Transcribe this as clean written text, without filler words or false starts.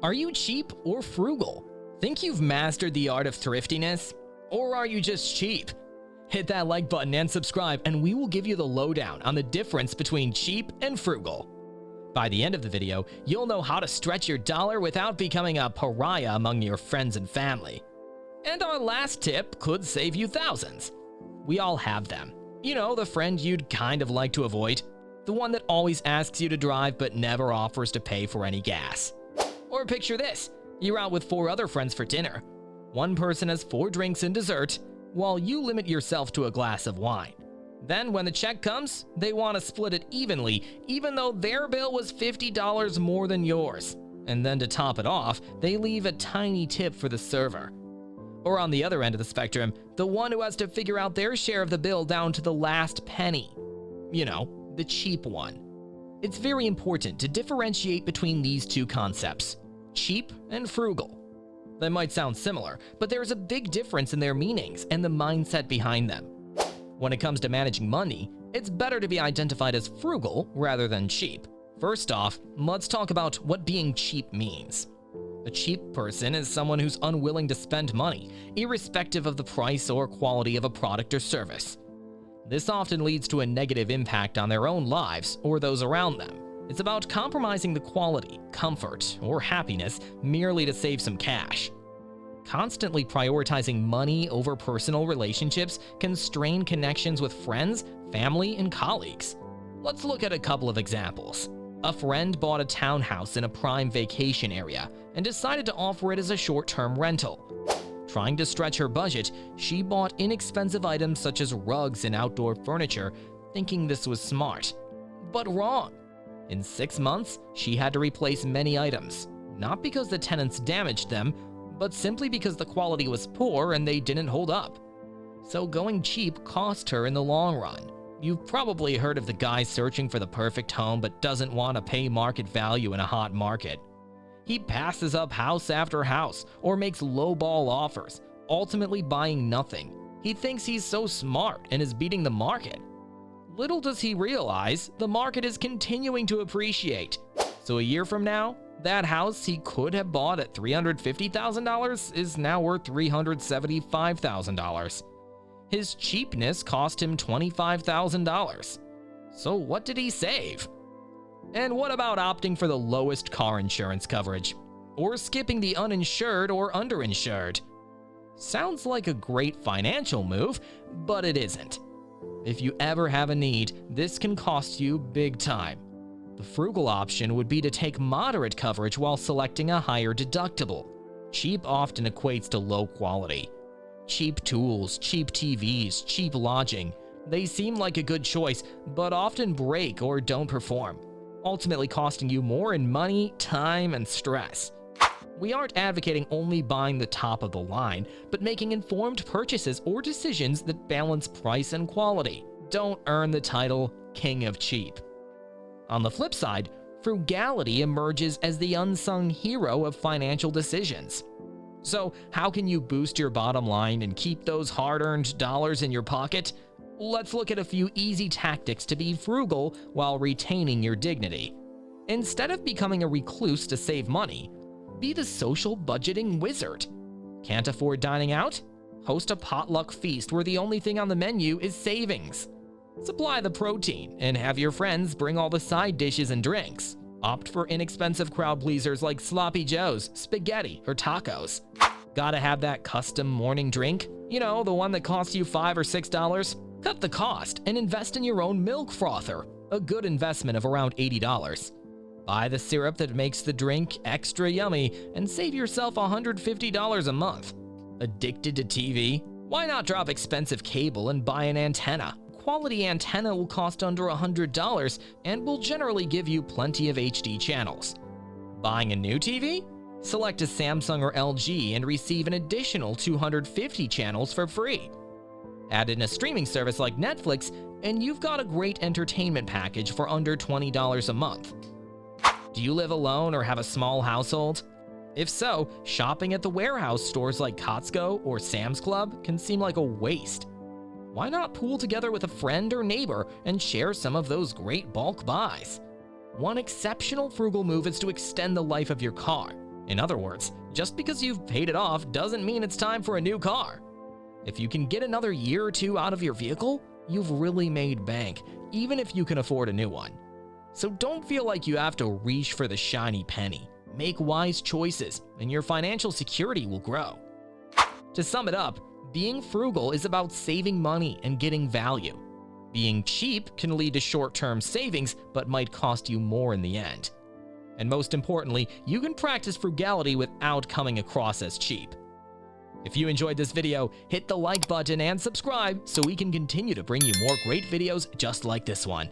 Are you cheap or frugal? Think you've mastered the art of thriftiness? Or are you just cheap? Hit that like button and subscribe, and we will give you the lowdown on the difference between cheap and frugal. By the end of the video, you'll know how to stretch your dollar without becoming a pariah among your friends and family. And our last tip could save you thousands. We all have them. You know, the friend you'd kind of like to avoid. The one that always asks you to drive but never offers to pay for any gas. Or picture this, you're out with 4 other friends for dinner. One person has 4 drinks and dessert, while you limit yourself to a glass of wine. Then when the check comes, they want to split it evenly, even though their bill was $50 more than yours. And then to top it off, they leave a tiny tip for the server. Or on the other end of the spectrum, the one who has to figure out their share of the bill down to the last penny. You know, the cheap one. It's very important to differentiate between these two concepts, cheap and frugal. They might sound similar, but there is a big difference in their meanings and the mindset behind them. When it comes to managing money, it's better to be identified as frugal rather than cheap. First off, let's talk about what being cheap means. A cheap person is someone who's unwilling to spend money, irrespective of the price or quality of a product or service. This often leads to a negative impact on their own lives or those around them. It's about compromising the quality, comfort, or happiness merely to save some cash. Constantly prioritizing money over personal relationships can strain connections with friends, family, and colleagues. Let's look at a couple of examples. A friend bought a townhouse in a prime vacation area and decided to offer it as a short-term rental. Trying to stretch her budget, she bought inexpensive items such as rugs and outdoor furniture, thinking this was smart. But wrong. In 6 months, she had to replace many items, not because the tenants damaged them, but simply because the quality was poor and they didn't hold up. So going cheap cost her in the long run. You've probably heard of the guy searching for the perfect home but doesn't want to pay market value in a hot market. He passes up house after house or makes lowball offers, ultimately buying nothing. He thinks he's so smart and is beating the market. Little does he realize the market is continuing to appreciate. So a year from now, that house he could have bought at $350,000 is now worth $375,000. His cheapness cost him $25,000. So what did he save? And what about opting for the lowest car insurance coverage? Or skipping the uninsured or underinsured? Sounds like a great financial move, but it isn't. If you ever have a need, this can cost you big time. The frugal option would be to take moderate coverage while selecting a higher deductible. Cheap often equates to low quality. Cheap tools, cheap TVs, cheap lodging. They seem like a good choice, but often break or don't perform, ultimately costing you more in money, time, and stress. We aren't advocating only buying the top of the line, but making informed purchases or decisions that balance price and quality. Don't earn the title King of Cheap. On the flip side, frugality emerges as the unsung hero of financial decisions. So, how can you boost your bottom line and keep those hard-earned dollars in your pocket? Let's look at a few easy tactics to be frugal while retaining your dignity. Instead of becoming a recluse to save money, be the social budgeting wizard. Can't afford dining out? Host a potluck feast where the only thing on the menu is savings. Supply the protein and have your friends bring all the side dishes and drinks. Opt for inexpensive crowd pleasers like sloppy joes, spaghetti, or tacos. Gotta have that custom morning drink? You know, the one that costs you $5 or $6? Cut the cost and invest in your own milk frother, a good investment of around $80. Buy the syrup that makes the drink extra yummy and save yourself $150 a month. Addicted to TV? Why not drop expensive cable and buy an antenna? Quality antenna will cost under $100 and will generally give you plenty of HD channels. Buying a new TV? Select a Samsung or LG and receive an additional 250 channels for free. Add in a streaming service like Netflix and you've got a great entertainment package for under $20 a month. Do you live alone or have a small household? If so, shopping at the warehouse stores like Costco or Sam's Club can seem like a waste. Why not pool together with a friend or neighbor and share some of those great bulk buys? One exceptional frugal move is to extend the life of your car. In other words, just because you've paid it off doesn't mean it's time for a new car. If you can get another year or two out of your vehicle, you've really made bank, even if you can afford a new one. So don't feel like you have to reach for the shiny penny. Make wise choices, and your financial security will grow. To sum it up, being frugal is about saving money and getting value. Being cheap can lead to short-term savings, but might cost you more in the end. And most importantly, you can practice frugality without coming across as cheap. If you enjoyed this video, hit the like button and subscribe so we can continue to bring you more great videos just like this one.